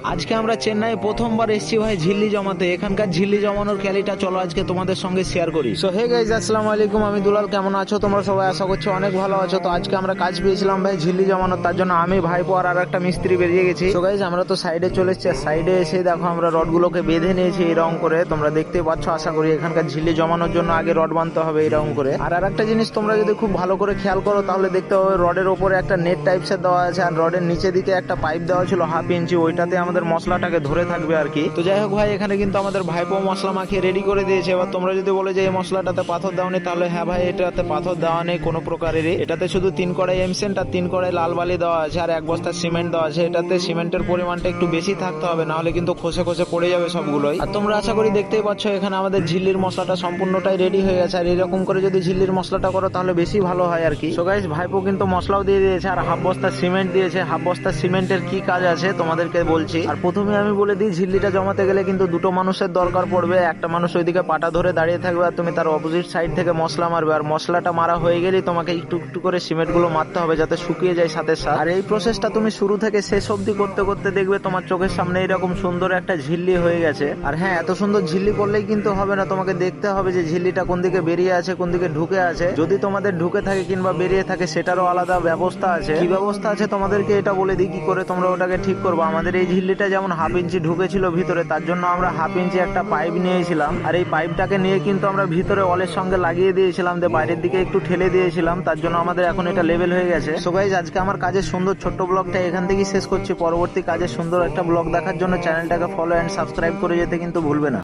আজকে আমরা চেন্নাই প্রথমবার এসেছি ভাই ঝিল্লি জমাতে। এখানকার ঝিল্লি জমানোর ক্যালিটা চলো আজকে তোমাদের সঙ্গে শেয়ার করি। সো হে গাইজ, আসসালামু আলাইকুম, আমি দুলাল। কেমন আছো তোমরা সবাই? আশা করছি অনেক ভালো আছো। তো আজকে আমরা কাজ পেয়েছিলাম ভাই ঝিল্লি জমানোর, তার জন্য আমি ভাইপো আর একটা মিস্ত্রি বেরিয়ে গেছি। সো গাইজ, আমরা তো সাইডে চলে এসেছি। সাইডে এসে দেখো আমরা রডগুলোকে বেঁধে নিয়েছি এরকম করে, তোমরা দেখতেই পাচ্ছ। আশা করি এখানকার ঝিল্লি জমানোর জন্য আগে রড বাঁধতে হবে এরকম করে। আর একটা জিনিস তোমরা যদি খুব ভালো করে খেয়াল করো তাহলে দেখতে হবে রডের ওপরে একটা নেট টাইপসের দেওয়া আছে, আর রডের নিচে দিকে একটা পাইপ দেওয়া ছিল 1/2 ইঞ্চি, ওইটাতে আমাদের মশলাটাকে ধরে থাকবে আর কি। তো যাই হোক ভাই, এখানে কিন্তু আমাদের ভাইপো মশলা মাখিয়ে রেডি করে দিয়েছে। এবার তোমরা যদি বলে যে এই মশলাটাতে পাথর দেওয়া তাহলে হ্যাঁ ভাই, এটাতে পাথর দেওয়া নেই কোনো প্রকারেরই। এটাতে শুধু 3 কড়াই এমসেন্ট আর 3 কড়াই লাল বালি দেওয়া আছে, আর 1 বস্তা সিমেন্ট দেওয়া আছে। এটাতে সিমেন্টের পরিমাণটা একটু বেশি থাকতে হবে, না হলে কিন্তু খসে খসে পড়ে যাবে সবগুলোই। আর তোমরা আশা করি দেখতেই পাচ্ছ এখানে আমাদের ঝিল্লির মশলাটা সম্পূর্ণটাই রেডি হয়ে গেছে। আর এরকম করে যদি ঝিল্লির মশলাটা করো তাহলে বেশি ভালো হয় আর কি। সো গাইস, ভাইপো কিন্তু মশলাও দিয়ে দিয়েছে আর 1/2 বস্তা সিমেন্ট দিয়েছে। 1/2 বস্তা সিমেন্টের কি কাজ আছে তোমাদেরকে বলছি। আর প্রথমে আমি বলে দিই, ঝিল্লিটা জমাতে গেলে কিন্তু দুটো মানুষের দরকার পড়বে। একটা মানুষ ওইদিকে পাটা ধরে দাঁড়িয়ে থাকবে, আর তুমি তার অপোজিট সাইড থেকে মশলা মারবে। আর মশলাটা মারা হয়ে গেলেই তোমাকে একটু একটু করে সিমেন্ট গুলো মারতে হবে যাতে শুকিয়ে যায় সাথে সাথে। আর এই প্রসেসটা তুমি শুরু থেকে শেষ অব্দি করতে করতে দেখবে তোমার চোখের সামনে এরকম সুন্দর একটা ঝিল্লি হয়ে গেছে। আর হ্যাঁ, এত সুন্দর ঝিল্লি করলেই কিন্তু হবে না, তোমাকে দেখতে হবে যে ঝিল্লিটা কোন দিকে বেরিয়ে আছে কোন দিকে ঢুকে আছে। যদি তোমাদের ঢুকে থাকে কিংবা বেরিয়ে থাকে সেটারও আলাদা ব্যবস্থা আছে। কি ব্যবস্থা আছে তোমাদেরকে এটা বলে দিই, কি করে তোমরা ওটাকে ঠিক করবো। আমাদের এই ঝিল্লিটা যেমন 1/2 ইঞ্চি ঢুকেছিল ভিতরে, তার জন্য আমরা 1/2 ইঞ্চি একটা পাইপ নিয়েছিলাম। আর এই পাইপটাকে নিয়ে কিন্তু আমরা ভিতরে ওয়ালের সঙ্গে লাগিয়ে দিয়েছিলাম, দিয়ে বাইরের দিকে একটু ঠেলে দিয়েছিলাম। তার জন্য আমাদের এখন এটা লেভেল হয়ে গেছে। সো গাইস, আজকে আমার কাজের সুন্দর ছোট্ট ব্লগটা এখান থেকেই শেষ করছি। পরবর্তী কাজের সুন্দর একটা ব্লগ দেখার জন্য চ্যানেলটাকে ফলো এন্ড সাবস্ক্রাইব করে যেতে কিন্তু ভুলবে না।